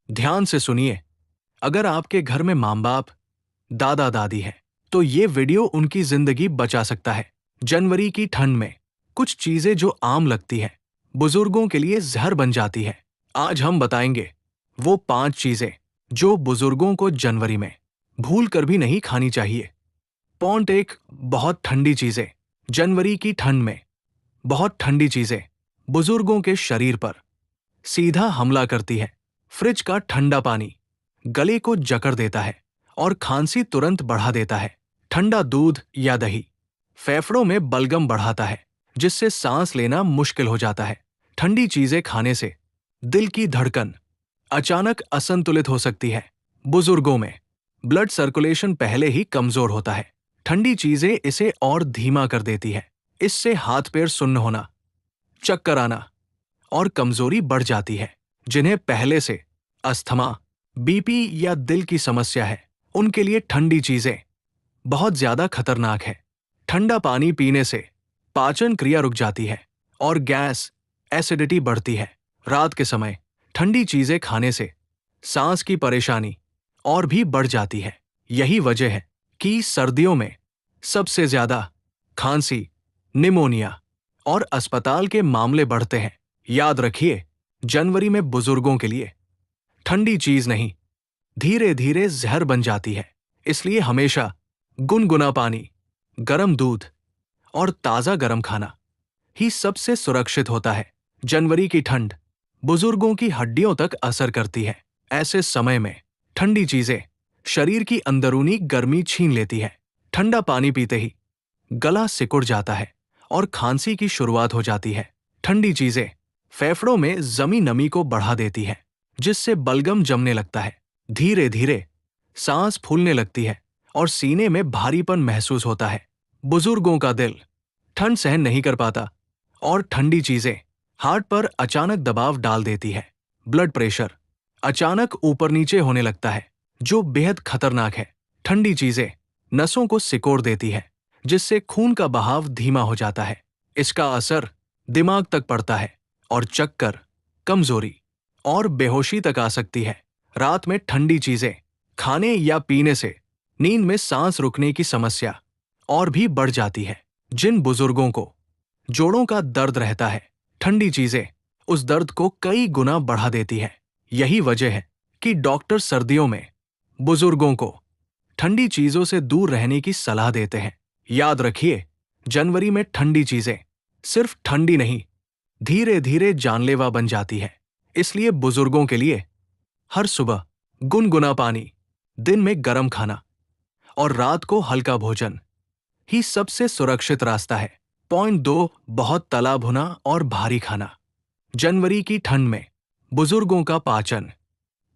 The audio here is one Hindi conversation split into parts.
ध्यान से सुनिए। अगर आपके घर में माँ बाप, दादा दादी है, तो ये वीडियो उनकी जिंदगी बचा सकता है। जनवरी की ठंड में कुछ चीजें जो आम लगती है, बुजुर्गों के लिए जहर बन जाती है। आज हम बताएंगे वो 5 चीजें जो बुजुर्गों को जनवरी में भूल कर भी नहीं खानी चाहिए। पॉइंट 1, बहुत ठंडी चीजें। जनवरी की ठंड में बहुत ठंडी चीजें बुजुर्गों के शरीर पर सीधा हमला करती है। फ्रिज का ठंडा पानी गले को जकड़ देता है और खांसी तुरंत बढ़ा देता है। ठंडा दूध या दही फेफड़ों में बलगम बढ़ाता है, जिससे सांस लेना मुश्किल हो जाता है। ठंडी चीजें खाने से दिल की धड़कन अचानक असंतुलित हो सकती है। बुजुर्गों में ब्लड सर्कुलेशन पहले ही कमजोर होता है। ठंडी चीजें इसे और धीमा कर देती है। इससे हाथ पैर सुन्न होना, चक्कर आना और कमजोरी बढ़ जाती है। जिन्हें पहले से अस्थमा, बीपी या दिल की समस्या है, उनके लिए ठंडी चीजें बहुत ज्यादा खतरनाक है। ठंडा पानी पीने से पाचन क्रिया रुक जाती है और गैस, एसिडिटी बढ़ती है। रात के समय ठंडी चीजें खाने से सांस की परेशानी और भी बढ़ जाती है। यही वजह है कि सर्दियों में सबसे ज्यादा खांसी, निमोनिया और अस्पताल के मामले बढ़ते हैं। याद रखिए, जनवरी में बुजुर्गों के लिए ठंडी चीज नहीं, धीरे धीरे जहर बन जाती है। इसलिए हमेशा गुनगुना पानी, गर्म दूध और ताजा गर्म खाना ही सबसे सुरक्षित होता है। जनवरी की ठंड बुजुर्गों की हड्डियों तक असर करती है। ऐसे समय में ठंडी चीजें शरीर की अंदरूनी गर्मी छीन लेती है। ठंडा पानी पीते ही गला सिकुड़ जाता है और खांसी की शुरुआत हो जाती है। ठंडी चीजें फेफड़ों में जमी नमी को बढ़ा देती है, जिससे बलगम जमने लगता है। धीरे धीरे सांस फूलने लगती है और सीने में भारीपन महसूस होता है। बुजुर्गों का दिल ठंड सहन नहीं कर पाता और ठंडी चीजें हार्ट पर अचानक दबाव डाल देती है। ब्लड प्रेशर अचानक ऊपर नीचे होने लगता है, जो बेहद खतरनाक है। ठंडी चीजें नसों को सिकोड़ देती है, जिससे खून का बहाव धीमा हो जाता है। इसका असर दिमाग तक पड़ता है और चक्कर, कमजोरी और बेहोशी तक आ सकती है। रात में ठंडी चीजें खाने या पीने से नींद में सांस रुकने की समस्या और भी बढ़ जाती है। जिन बुजुर्गों को जोड़ों का दर्द रहता है, ठंडी चीजें उस दर्द को कई गुना बढ़ा देती है। यही वजह है कि डॉक्टर सर्दियों में बुजुर्गों को ठंडी चीजों से दूर रहने की सलाह देते हैं। याद रखिए, जनवरी में ठंडी चीजें सिर्फ ठंडी नहीं, धीरे धीरे जानलेवा बन जाती है। इसलिए बुजुर्गों के लिए हर सुबह गुनगुना पानी, दिन में गर्म खाना और रात को हल्का भोजन ही सबसे सुरक्षित रास्ता है। पॉइंट 2, बहुत तला भुना और भारी खाना। जनवरी की ठंड में बुजुर्गों का पाचन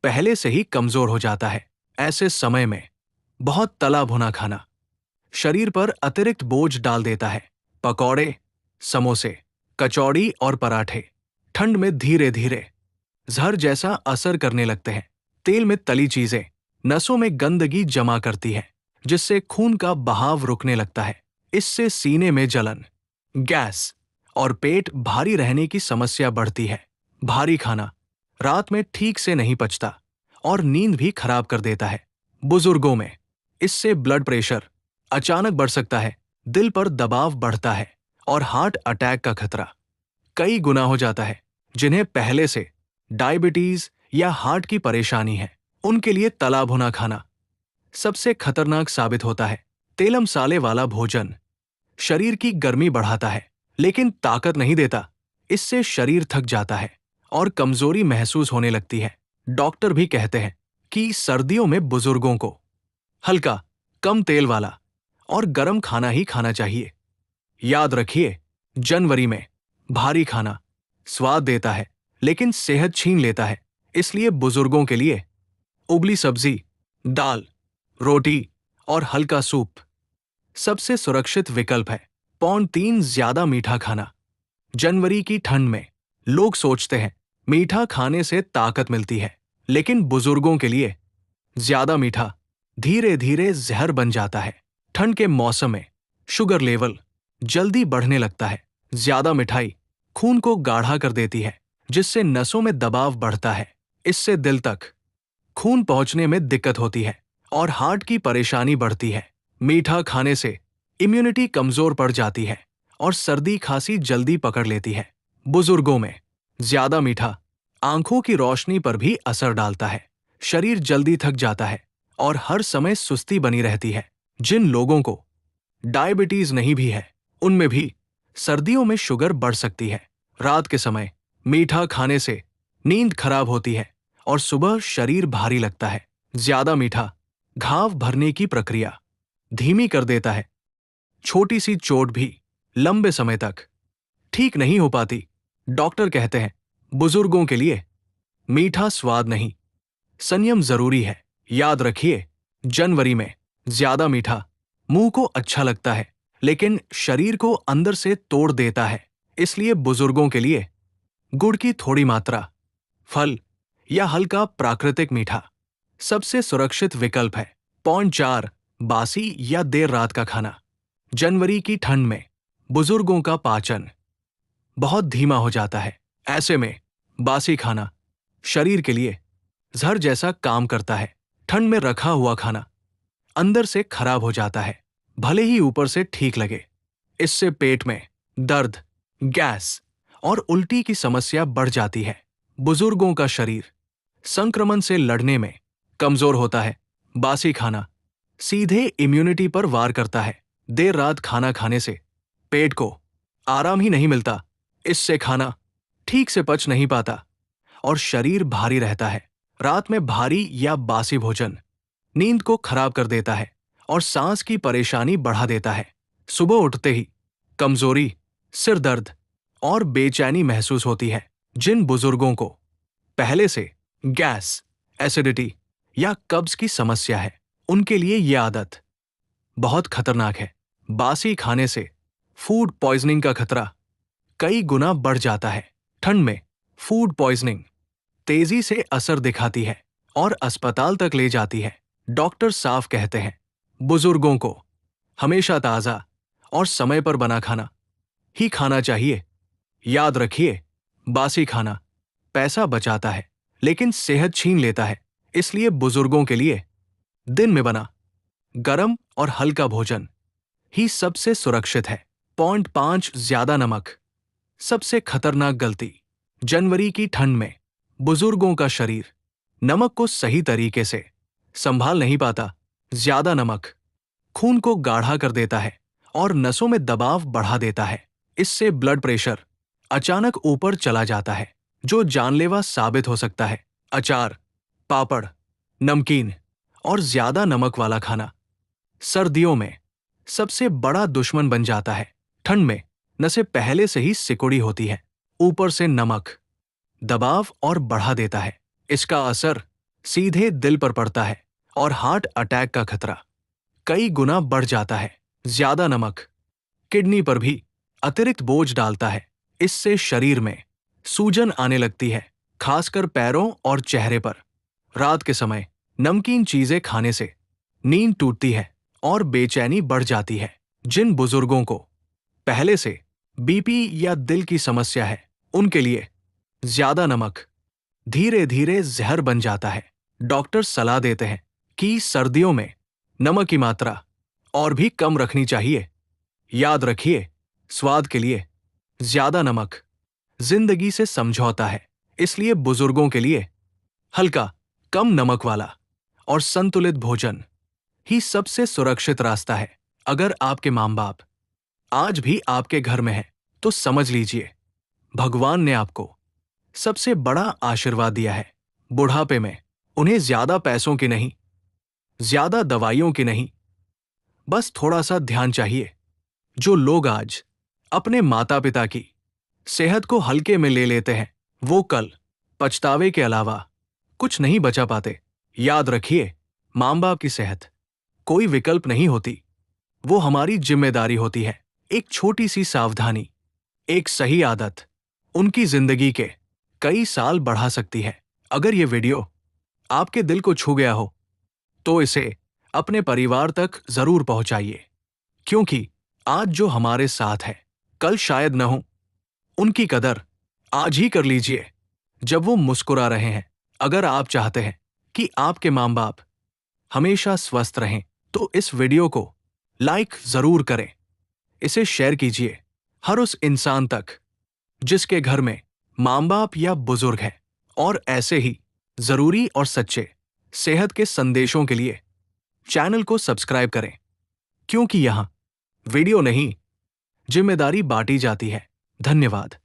पहले से ही कमजोर हो जाता है। ऐसे समय में बहुत तला भुना खाना शरीर पर अतिरिक्त बोझ डाल देता है। पकौड़े, समोसे, कचौड़ी और पराठे ठंड में धीरे धीरे जहर जैसा असर करने लगते हैं। तेल में तली चीजें नसों में गंदगी जमा करती है, जिससे खून का बहाव रुकने लगता है। इससे सीने में जलन, गैस और पेट भारी रहने की समस्या बढ़ती है। भारी खाना रात में ठीक से नहीं पचता और नींद भी खराब कर देता है। बुजुर्गों में इससे ब्लड प्रेशर अचानक बढ़ सकता है, दिल पर दबाव बढ़ता है और हार्ट अटैक का खतरा कई गुना हो जाता है। जिन्हें पहले से डायबिटीज या हार्ट की परेशानी है, उनके लिए तला भुना खाना सबसे खतरनाक साबित होता है। तेल मसाले वाला भोजन शरीर की गर्मी बढ़ाता है, लेकिन ताकत नहीं देता। इससे शरीर थक जाता है और कमजोरी महसूस होने लगती है। डॉक्टर भी कहते हैं कि सर्दियों में बुजुर्गों को हल्का, कम तेल वाला और गर्म खाना ही खाना चाहिए। याद रखिए, जनवरी में भारी खाना स्वाद देता है, लेकिन सेहत छीन लेता है। इसलिए बुजुर्गों के लिए उबली सब्जी, दाल, रोटी और हल्का सूप सबसे सुरक्षित विकल्प है। पॉइंट 3, ज्यादा मीठा खाना। जनवरी की ठंड में लोग सोचते हैं मीठा खाने से ताकत मिलती है, लेकिन बुजुर्गों के लिए ज्यादा मीठा धीरे धीरे जहर बन जाता है। ठंड के मौसम में शुगर लेवल जल्दी बढ़ने लगता है। ज्यादा मिठाई खून को गाढ़ा कर देती है, जिससे नसों में दबाव बढ़ता है। इससे दिल तक खून पहुंचने में दिक्कत होती है और हार्ट की परेशानी बढ़ती है। मीठा खाने से इम्यूनिटी कमजोर पड़ जाती है और सर्दी खांसी जल्दी पकड़ लेती है। बुजुर्गों में ज्यादा मीठा आंखों की रोशनी पर भी असर डालता है, शरीर जल्दी थक जाता है और हर समय सुस्ती बनी रहती है। जिन लोगों को डायबिटीज नहीं भी है, उनमें भी सर्दियों में शुगर बढ़ सकती है। रात के समय मीठा खाने से नींद खराब होती है और सुबह शरीर भारी लगता है। ज्यादा मीठा घाव भरने की प्रक्रिया धीमी कर देता है। छोटी सी चोट भी लंबे समय तक ठीक नहीं हो पाती। डॉक्टर कहते हैं, बुजुर्गों के लिए मीठा स्वाद नहीं, संयम जरूरी है। याद रखिए, जनवरी में ज्यादा मीठा मुंह को अच्छा लगता है, लेकिन शरीर को अंदर से तोड़ देता है। इसलिए बुजुर्गों के लिए गुड़ की थोड़ी मात्रा, फल या हल्का प्राकृतिक मीठा सबसे सुरक्षित विकल्प है। पॉइंट 4, बासी या देर रात का खाना। जनवरी की ठंड में बुजुर्गों का पाचन बहुत धीमा हो जाता है। ऐसे में बासी खाना शरीर के लिए जहर जैसा काम करता है। ठंड में रखा हुआ खाना अंदर से खराब हो जाता है, भले ही ऊपर से ठीक लगे। इससे पेट में दर्द, गैस और उल्टी की समस्या बढ़ जाती है। बुजुर्गों का शरीर संक्रमण से लड़ने में कमजोर होता है। बासी खाना सीधे इम्यूनिटी पर वार करता है। देर रात खाना खाने से पेट को आराम ही नहीं मिलता, इससे खाना ठीक से पच नहीं पाता और शरीर भारी रहता है। रात में भारी या बासी भोजन नींद को खराब कर देता है और सांस की परेशानी बढ़ा देता है। सुबह उठते ही कमजोरी, सिर दर्द और बेचैनी महसूस होती है। जिन बुजुर्गों को पहले से गैस, एसिडिटी या कब्ज की समस्या है, उनके लिए यह आदत बहुत खतरनाक है। बासी खाने से फूड पॉइजनिंग का खतरा कई गुना बढ़ जाता है। ठंड में फूड पॉइजनिंग तेजी से असर दिखाती है और अस्पताल तक ले जाती है। डॉक्टर साफ कहते हैं, बुजुर्गों को हमेशा ताज़ा और समय पर बना खाना ही खाना चाहिए। याद रखिए, बासी खाना पैसा बचाता है लेकिन सेहत छीन लेता है। इसलिए बुजुर्गों के लिए दिन में बना गरम और हल्का भोजन ही सबसे सुरक्षित है। पॉइंट 5, ज्यादा नमक सबसे खतरनाक गलती। जनवरी की ठंड में बुजुर्गों का शरीर नमक को सही तरीके से संभाल नहीं पाता। ज्यादा नमक खून को गाढ़ा कर देता है और नसों में दबाव बढ़ा देता है। इससे ब्लड प्रेशर अचानक ऊपर चला जाता है, जो जानलेवा साबित हो सकता है। अचार, पापड़, नमकीन और ज्यादा नमक वाला खाना सर्दियों में सबसे बड़ा दुश्मन बन जाता है। ठंड में नसें पहले से ही सिकुड़ी होती है, ऊपर से नमक दबाव और बढ़ा देता है। इसका असर सीधे दिल पर पड़ता है और हार्ट अटैक का खतरा कई गुना बढ़ जाता है। ज्यादा नमक किडनी पर भी अतिरिक्त बोझ डालता है। इससे शरीर में सूजन आने लगती है, खासकर पैरों और चेहरे पर। रात के समय नमकीन चीजें खाने से नींद टूटती है और बेचैनी बढ़ जाती है। जिन बुजुर्गों को पहले से बीपी या दिल की समस्या है, उनके लिए ज्यादा नमक धीरे धीरे जहर बन जाता है। डॉक्टर सलाह देते हैं कि सर्दियों में नमक की मात्रा और भी कम रखनी चाहिए। याद रखिए, स्वाद के लिए ज्यादा नमक जिंदगी से समझौता है। इसलिए बुजुर्गों के लिए हल्का, कम नमक वाला और संतुलित भोजन ही सबसे सुरक्षित रास्ता है। अगर आपके माँ बाप आज भी आपके घर में हैं, तो समझ लीजिए, भगवान ने आपको सबसे बड़ा आशीर्वाद दिया है। बुढ़ापे में उन्हें ज्यादा पैसों की नहीं, ज्यादा दवाइयों की नहीं, बस थोड़ा सा ध्यान चाहिए। जो लोग आज अपने माता पिता की सेहत को हल्के में ले लेते हैं, वो कल पछतावे के अलावा कुछ नहीं बचा पाते। याद रखिए, माँ बाप की सेहत कोई विकल्प नहीं होती, वो हमारी जिम्मेदारी होती है। एक छोटी सी सावधानी, एक सही आदत उनकी जिंदगी के कई साल बढ़ा सकती है। अगर ये वीडियो आपके दिल को छू गया हो, तो इसे अपने परिवार तक जरूर पहुंचाइए, क्योंकि आज जो हमारे साथ है, कल शायद न हो। उनकी कदर आज ही कर लीजिए, जब वो मुस्कुरा रहे हैं। अगर आप चाहते हैं कि आपके माँ बाप हमेशा स्वस्थ रहें, तो इस वीडियो को लाइक जरूर करें। इसे शेयर कीजिए हर उस इंसान तक जिसके घर में माँ बाप या बुजुर्ग हैं। और ऐसे ही जरूरी और सच्चे सेहत के संदेशों के लिए चैनल को सब्सक्राइब करें, क्योंकि यहाँ वीडियो नहीं, जिम्मेदारी बांटी जाती है। धन्यवाद।